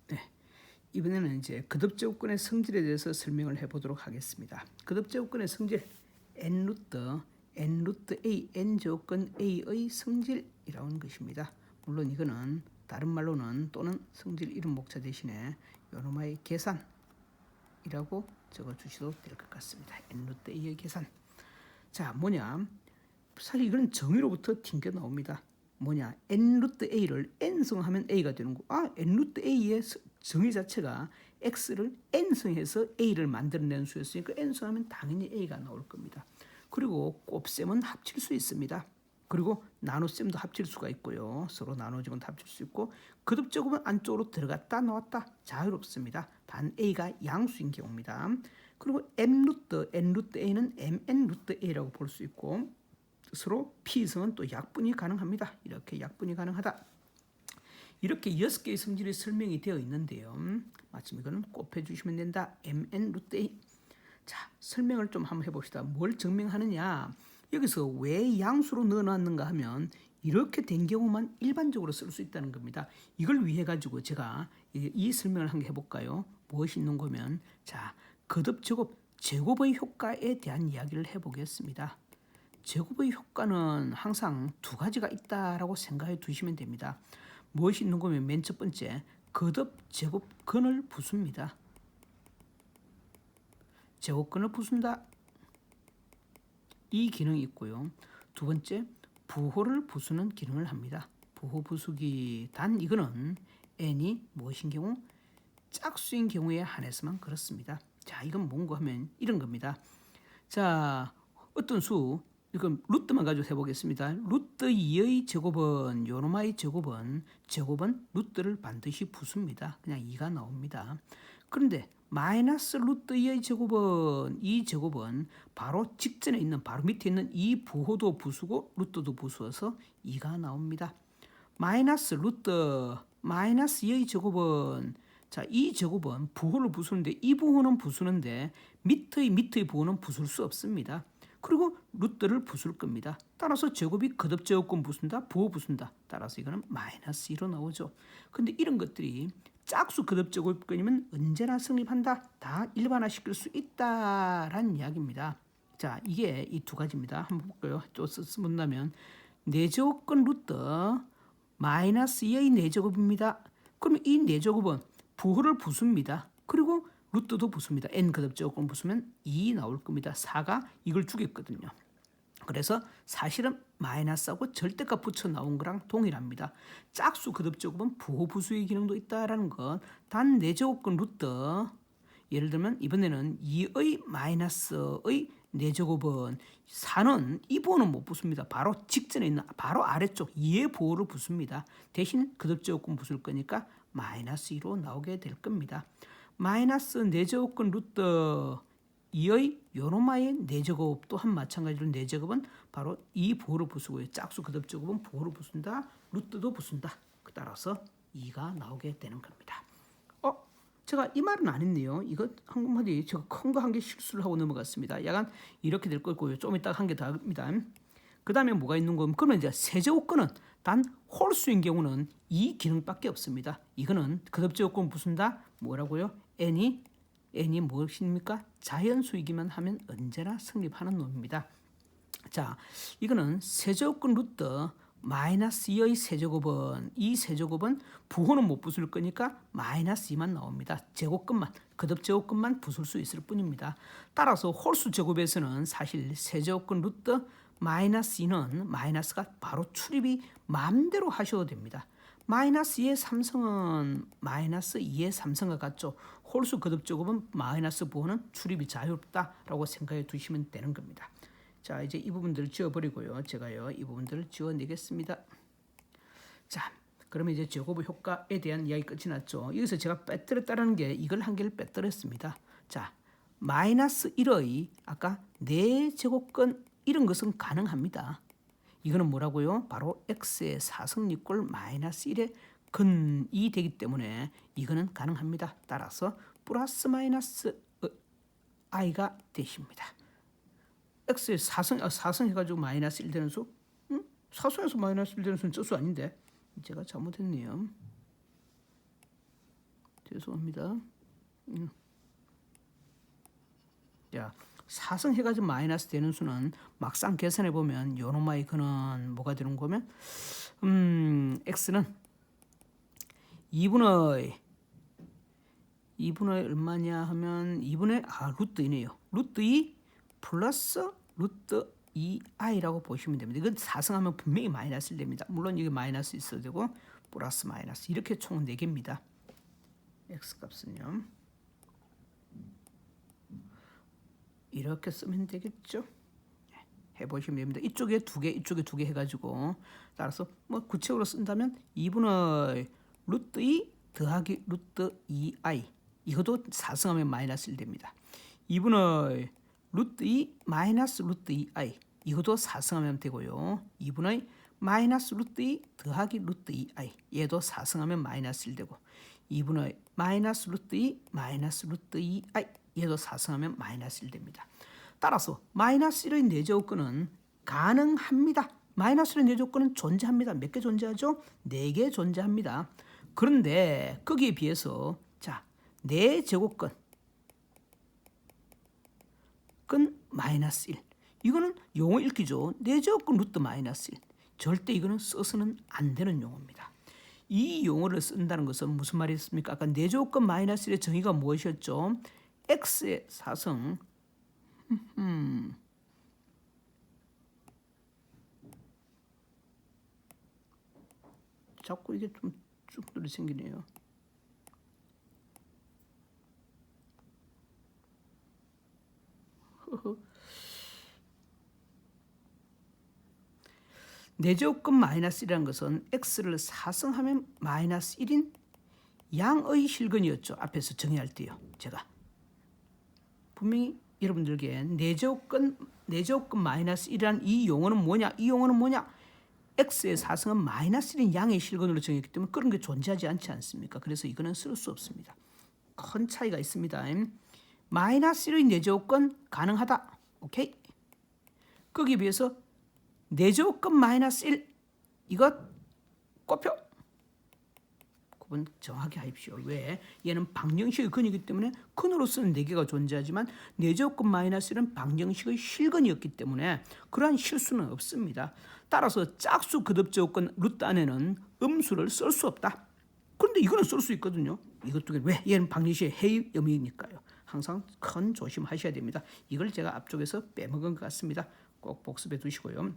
네, 이번에는 이제 거듭제곱근의 성질에 대해서 설명을 해보도록 하겠습니다. 거듭제곱근의 성질 n 루트 a n제곱근 a의 성질이라는 것입니다. 물론 이거는 다른 말로는 또는 성질 이름 목차 대신에 요놈의 계산이라고 적어주셔도 될 것 같습니다. n루트 a의 계산. 자, 뭐냐? 사실 이건 정의로부터 튕겨 나옵니다. 뭐냐? n루트 a를 n승하면 a가 되는 거. n루트 a의 정의 자체가 x를 n승해서 a를 만들어내는 수였으니까 n승하면 당연히 a가 나올 겁니다. 그리고 곱셈은 합칠 수 있습니다. 그리고 나눗셈도 합칠 수가 있고요. 서로 나눠주면 합칠 수 있고 거듭제곱은 안쪽으로 들어갔다 나왔다 자유롭습니다. 단 a가 양수인 경우입니다. 그리고 n루트 a는 mn루트 a라고 볼 수 있고 서로 P성은 또 약분이 가능합니다. 이렇게 약분이 가능하다. 이렇게 6개의 성질이 설명이 되어 있는데요. 마침 이거는 곱해 주시면 된다. mn 루트 a. 자, 설명을 좀 한번 해봅시다. 뭘 증명하느냐? 여기서 왜 양수로 넣어놨는가 하면 이렇게 된 경우만 일반적으로 쓸 수 있다는 겁니다. 이걸 위해 가지고 제가 이 설명을 한번 해볼까요? 무엇이 있는 거면 자, 거듭제곱 제곱의 효과에 대한 이야기를 해보겠습니다. 제곱의 효과는 항상 두 가지가 있다라고 생각해 두시면 됩니다. 무엇이 있는 거면 맨 첫 번째 거듭 제곱근을 부숩니다. 제곱근을 부순다. 이 기능이 있고요. 두 번째 부호를 부수는 기능을 합니다. 부호 부수기. 단 이거는 n이 무엇인 경우? 짝수인 경우에 한해서만 그렇습니다. 자, 이건 뭔가 하면 이런 겁니다. 자, 어떤 수 이건 루트만 가지고 해보겠습니다. 루트 2의 제곱은 요놈의 제곱은 루트를 반드시 부숩니다. 그냥 2가 나옵니다. 그런데 마이너스 루트 2의 제곱은 이 제곱은 바로 직전에 있는 바로 밑에 있는 이 부호도 부수고 루트도 부수어서 2가 나옵니다. 마이너스 2의 제곱은 자, 이 제곱은 부호를 부수는데 이 부호는 부수는데 밑의 부호는 부술 수 없습니다. 그리고 루트를 부술 겁니다. 따라서 제곱이 거듭제곱근 부순다, 부호 부순다. 따라서 이거는 마이너스 2로 나오죠. 근데 이런 것들이 짝수 거듭제곱근이면 언제나 성립한다. 다 일반화시킬 수 있다라는 이야기입니다. 자, 이게 이 두 가지입니다. 한번 볼까요? 또 쓴다면 4제곱근 루트 마이너스 2의 4제곱입니다. 그럼 이 4제곱은 부호를 부숩니다. 그리고 루트도 부숩니다. n 거듭제곱근 부수면 2 나올 겁니다. 4가 이걸 주겠거든요. 그래서 사실은 마이너스하고 절대값 붙여 나온 거랑 동일합니다. 짝수 거듭제곱은 부호 부수의 기능도 있다라는 것. 단 4제곱근 루트 예를 들면 이번에는 2의 마이너스의 4제곱은 4는 이 부호는 못 부숩니다. 바로 직전에 있는 바로 아래쪽 2의 부호를 부숩니다. 대신 거듭제곱근 부술 거니까 마이너스 2로 나오게 될 겁니다. 마이너스 4제곱근 루트 2의 요노마의 4제곱 또한 마찬가지로 4제곱은 바로 이 부호를 부수고요. 짝수 거듭제곱은 부호를 부순다. 루트도 부순다. 따라서 2가 나오게 되는 겁니다. 제가 이 말은 안 했네요. 이거 한마디 제가 큰 거 한 개 실수를 하고 넘어갔습니다. 약간 이렇게 될 거고요. 좀 이따 한 개 더 합니다. 그 다음에 뭐가 있는 거면 그러면 이제 세제곱근은 단 홀수인 경우는 이 기능밖에 없습니다. 이거는 거듭제곱근 부순다. 뭐라고요? n이 무엇입니까? 자연수이기만 하면 언제나 성립하는 놈입니다. 자, 이거는 세제곱근 루트 마이너스 2의 세제곱은 이 세제곱은 부호는 못 부술 거니까 마이너스 2만 나옵니다. 제곱근만 거듭제곱근만 부술 수 있을 뿐입니다. 따라서 홀수 제곱에서는 사실 세제곱근 루트 마이너스 2는 마이너스가 바로 출입이 마음대로 하셔도 됩니다. 마이너스 2의 3승은 마이너스 2의 3승과 같죠. 홀수 거듭제곱은 마이너스 부호는 출입이 자유롭다라고 생각해 두시면 되는 겁니다. 자, 이제 이 부분들을 지워버리고요. 제가요 이 부분들을 지워내겠습니다. 자, 그러면 이제 제곱의 효과에 대한 이야기 끝이 났죠. 여기서 제가 빼뜨렸다는 게 이걸 한 개를 빼뜨렸습니다. 자, 마이너스 1의 아까 4제곱근 이런 것은 가능합니다. 이거는 뭐라고요? 바로 x의 4승리꼴 마이너스 1의 근이 되기 때문에 이거는 가능합니다. 따라서 플러스 마이너스 i가 되십니다. x의 4승 해가지고 마이너스 1 되는 수? 4승에서 마이너스 1 되는 수는 저수 아닌데? 제가 잘못했네요. 죄송합니다. 자, 4승 해가지고 마이너스 되는 수는 막상 계산해 보면 요놈아이 그는 뭐가 되는 거면 x는 2분의 얼마냐 하면 2분의 루트 2네요. 루트 2 플러스 루트 2i라고 보시면 됩니다. 이건 4승하면 분명히 마이너스를 됩니다. 물론 이게 마이너스 있어도 되고 플러스 마이너스 이렇게 총 4개입니다. x 값은요. 이렇게 쓰면 되겠죠. 해보시면 됩니다. 이쪽에 2개, 이쪽에 2개 해가지고 따라서 뭐 구체적으로 쓴다면 2분의 루트 2 더하기 루트 2i 이것도 4승하면 마이너스 1 됩니다. 2분의 루트 2 마이너스 루트 2i 이것도 4승하면 되고요. 2분의 마이너스 루트 2 더하기 루트 2i 얘도 4승하면 마이너스 1 되고 2분의 마이너스 루트 2 마이너스 루트 2i 얘도 4승하면 마이너스 1 됩니다. 따라서 마이너스 1의 내제곱근은 가능합니다. 마이너스 1의 내제곱근은 존재합니다. 몇 개 존재하죠? 4개 존재합니다. 그런데 거기에 비해서 자, 내제곱근 마이너스 1 이거는 용어 읽기죠. 내제곱근 루트 마이너스 1 절대 이거는 써서는 안 되는 용어입니다. 이 용어를 쓴다는 것은 무슨 말이었습니까? 아까 내제곱근 마이너스 1의 정의가 무엇이었죠? x의 4승 자꾸 이게 좀 쭉들이 생기네요. 내제곱근 마이너스 1이라는 것은 x를 4승하면 마이너스 1인 양의 실근이었죠. 앞에서 정의할 때요. 제가 분명히 여러분들에게 내제곱근 마이너스 1이라는 이 용어는 뭐냐? 이 용어는 뭐냐? x의 4승은 마이너스 1인 양의 실근으로 정했기 때문에 그런 게 존재하지 않지 않습니까? 그래서 이거는 쓸 수 없습니다. 큰 차이가 있습니다. 마이너스 1의 내제곱근 가능하다. 오케이? 거기에 비해서 내제곱근 마이너스 1 이것 꼽혀 구분 정확히 하십시오. 왜? 얘는 방정식의 근이기 때문에 근으로 쓰는 4개가 존재하지만 내제곱근 마이너스 1은 방정식의 실근이었기 때문에 그러한 실수는 없습니다. 따라서 짝수 거듭제곱근 루트 안에는 음수를 쓸 수 없다. 그런데 이거는 쓸 수 있거든요. 이것도 왜? 얘는 방정식의 해입 의미니까요. 항상 큰 조심하셔야 됩니다. 이걸 제가 앞쪽에서 빼먹은 것 같습니다. 꼭 복습해 두시고요.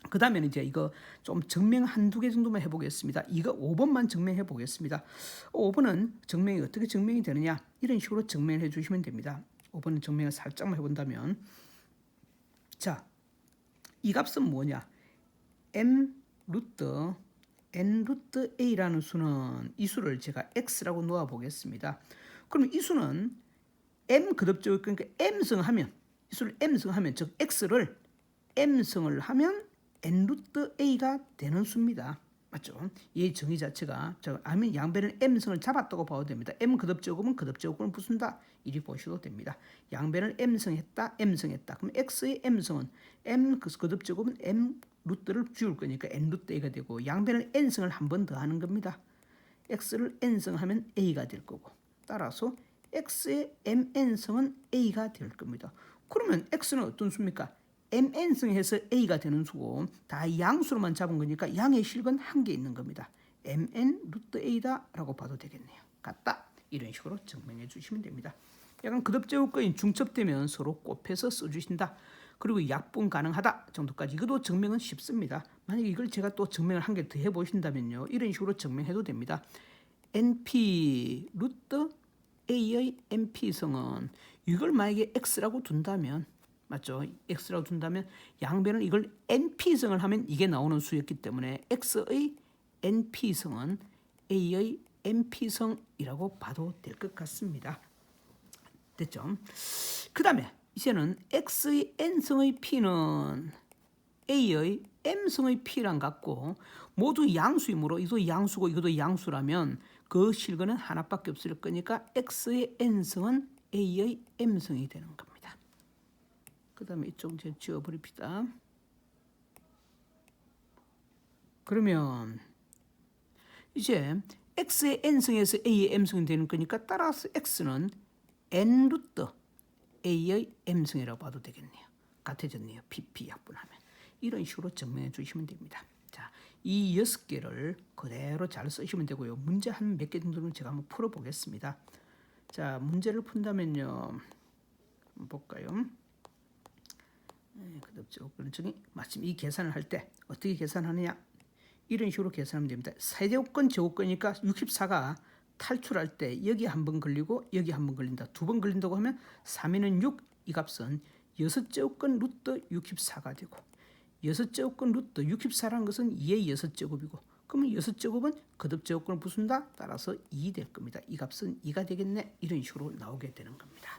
그 다음에는 이제 이거 좀 증명 한두 개 정도만 해보겠습니다. 이거 5번만 증명해 보겠습니다. 5번은 증명이 어떻게 증명이 되느냐 이런 식으로 증명해 주시면 됩니다. 5번은 증명을 살짝만 해본다면 자, 이 값은 뭐냐? m 루트 n 루트 a라는 수는 이 수를 제가 x라고 놓아 보겠습니다. 그럼 이 수는 m 거듭제곱 그러니까 m승하면 이 수를 m승하면 즉 x를 m승을 하면 n 루트 a가 되는 수입니다. 맞죠? 이 정의 자체가 아니면 양변을 m승을 잡았다고 봐도 됩니다. m 거듭제곱은 거듭제곱을 부순다. 이리 보셔도 됩니다. 양변을 m승했다, m승했다. 그럼 x의 m승은 m 거듭제곱은 m 루트를 지울 거니까 n 루트 a가 되고 양변을 n승을 한 번 더 하는 겁니다. x를 n승하면 a가 될 거고 따라서 x의 mn승은 a가 될 겁니다. 그러면 x는 어떤 수입니까? mn승해서 a가 되는 수고 다 양수로만 잡은 거니까 양의 실근 한 개 있는 겁니다. mn 루트 a다 라고 봐도 되겠네요. 같다. 이런 식으로 증명해 주시면 됩니다. 약간 거듭제곱과의 중첩되면 서로 곱해서 써주신다. 그리고 약분 가능하다 정도까지 이것도 증명은 쉽습니다. 만약에 이걸 제가 또 증명을 한 개 더 해보신다면요. 이런 식으로 증명해도 됩니다. np 루트 a의 np성은 이걸 만약에 x라고 둔다면 맞죠? x라고 둔다면 양변을 이걸 np성을 하면 이게 나오는 수였기 때문에 x의 np성은 a의 np성이라고 봐도 될 것 같습니다. 됐죠? 그 다음에 이제는 x의 n성의 p는 a의 m성의 p랑 같고 모두 양수이므로 이것도 양수고 이것도 양수라면 그 실근은 하나밖에 없을 거니까 x의 n성은 a의 m성이 되는 겁니다. 그 다음에 이쪽 이제 지워버립시다. 그러면 이제 x의 n승에서 a의 m승이 되는 거니까 따라서 x는 n 루트 a의 m승이라고 봐도 되겠네요. 같아졌네요. pp 약분하면. 이런 식으로 증명해 주시면 됩니다. 자, 이 6개를 그대로 잘 쓰시면 되고요. 문제 한 몇 개 정도는 제가 한번 풀어보겠습니다. 자, 문제를 푼다면요. 볼까요? 그렇죠. 그렇죠. 마침 이 계산을 할 때 어떻게 계산하느냐? 이런 식으로 계산하면 됩니다. 세제곱권 제곱권이니까 64가 탈출할 때 여기 한 번 걸리고 여기 한 번 걸린다. 두 번 걸린다고 하면 3에는 6, 이 값은 6제곱권 루트 64가 되고 6제곱권 루트 64라는 것은 2의 6제곱이고 그러면 6제곱은 거듭제곱권을 부순다. 따라서 2 될 겁니다. 이 값은 2가 되겠네. 이런 식으로 나오게 되는 겁니다.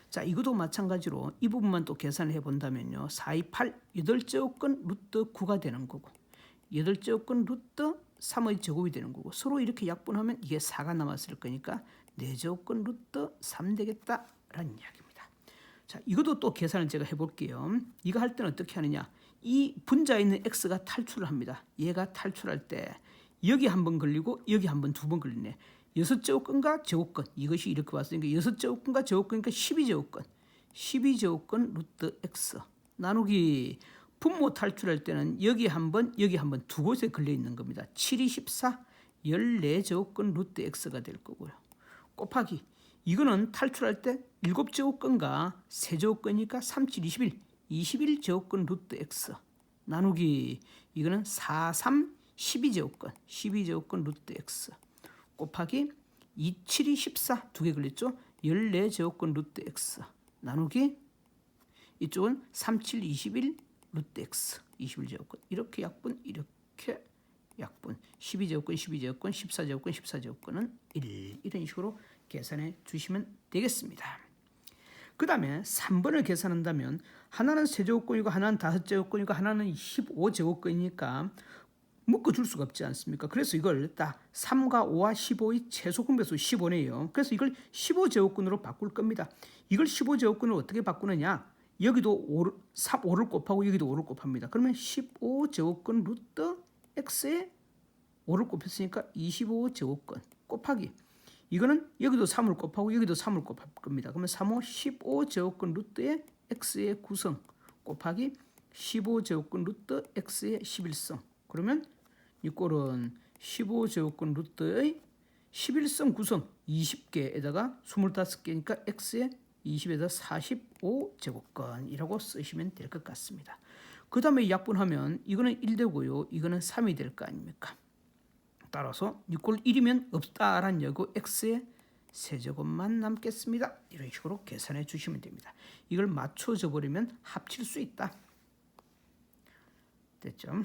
자, 이것도 마찬가지로 이 부분만 또 계산을 해본다면요. 4, 2, 8, 8제곱권 루트 9가 되는 거고 8제곱권 루트 3의 제곱이 되는 거고 서로 이렇게 약분하면 이게 4가 남았을 거니까 4제곱권 루트 3 되겠다라는 이야기입니다. 자, 이것도 또 계산을 제가 해볼게요. 이거 할 때는 어떻게 하느냐. 이 분자에 있는 x가 탈출을 합니다. 얘가 탈출할 때 여기 한 번 걸리고 여기 한 번 두 번 걸리네. 6제곱권과 제곱권 이것이 이렇게 왔으니까 6제곱권과 제곱권이니까 12제곱권 12제곱권 루트 x 나누기 분모 탈출할 때는 여기 한 번 여기 한 번 두 곳에 걸려 있는 겁니다. 7, 2, 14 14제곱권 루트 x가 될 거고요. 곱하기 이거는 탈출할 때 7제곱권과 세제곱권이니까 3, 7, 21 21제곱권 루트 x 나누기 이거는 4, 3 12제곱권 12제곱권 루트 x 곱하기 2, 7, 2, 14 두 개 걸렸죠. 14제곱권 루트 x 나누기 이쪽은 3, 7, 21 루트 x 21제곱권 이렇게 약분 이렇게 약분 12제곱권 12제곱권 14제곱권 14제곱권은 1 이런 식으로 계산해 주시면 되겠습니다. 그 다음에 3번을 계산한다면 하나는 세제곱권이고 하나는 5제곱권이고 하나는 15제곱권이니까 묶어줄 수가 없지 않습니까? 그래서 이걸 딱 3과 5와 15의 최소 공배수 15네요. 그래서 이걸 15제곱권으로 바꿀 겁니다. 이걸 15제곱권으로 어떻게 바꾸느냐? 여기도 5를 곱하고 여기도 5를 곱합니다. 그러면 15제곱권 루트 x에 5를 곱했으니까 25제곱권 곱하기 이거는 여기도 3을 곱하고 여기도 3을 곱할 겁니다. 그러면 3, 5, 15제곱권 루트에 x의 9성 곱하기 15제곱권 루트 x의 11성 그러면 이 꼴은 15제곱권 루트의 11성 9성 20개에다가 25개니까 x의 20에다 45제곱권이라고 쓰시면 될 것 같습니다. 그 다음에 약분하면 이거는 1 되고요. 이거는 3이 될 거 아닙니까? 따라서 6꼴 1이면 없다라는 여고 x의 세제곱만 남겠습니다. 이런 식으로 계산해 주시면 됩니다. 이걸 맞춰져 버리면 합칠 수 있다. 됐죠?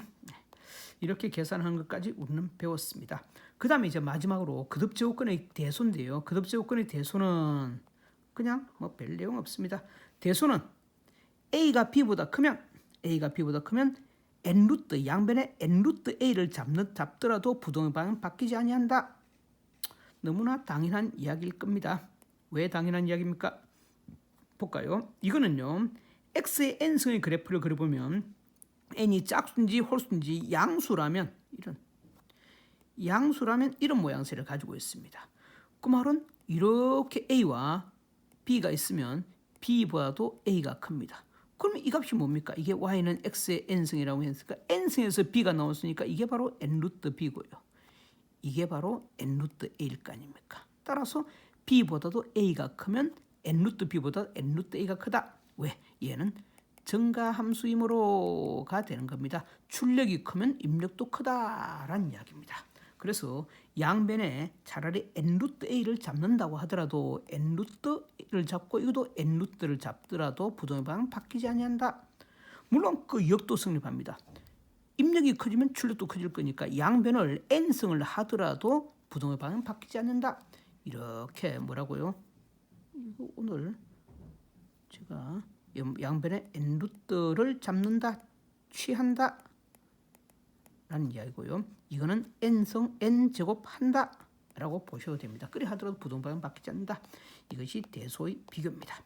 이렇게 계산하는 것까지 우리는 배웠습니다. 그 다음에 이제 마지막으로 거듭제곱권의 대소인데요. 거듭제곱권의 대소는 그냥 뭐 별 내용 없습니다. 대소는 a가 b보다 크면 n 루트 양변에 n 루트 a를 잡더라도 부동의 방향은 바뀌지 아니한다. 너무나 당연한 이야기일 겁니다. 왜 당연한 이야기입니까? 볼까요? 이거는요. x의 n승의 그래프를 그려보면 n이 짝수인지 홀수인지 양수라면 이런 모양새를 가지고 있습니다. 그 말은 이렇게 a와 b가 있으면 b보다도 a가 큽니다. 그러면 이 값이 뭡니까? 이게 y는 x의 n승이라고 했으니까 n승에서 b가 나왔으니까 이게 바로 n 루트 b고요. 이게 바로 n 루트 a일 거 아닙니까? 따라서 b보다도 a가 크면 n 루트 b보다 n 루트 a가 크다. 왜? 얘는 증가함수이므로가 되는 겁니다. 출력이 크면 입력도 크다라는 이야기입니다. 그래서 양변에 차라리 n 루트 a를 잡는다고 하더라도 n 루트를 잡고 이것도 n 루트를 잡더라도 부동의 방향은 바뀌지 아니한다. 물론 그 역도 성립합니다. 입력이 커지면 출력도 커질 거니까 양변을 n승을 하더라도 부동의 방향은 바뀌지 않는다. 이렇게 뭐라고요? 이거 오늘 제가 양변에 n 루트를 잡는다, 취한다 라는 이야기고요. 이거는 n성 n제곱 한다 라고 보셔도 됩니다. 그래 하더라도 부동방향 바뀌지 않는다. 이것이 대소의 비교입니다.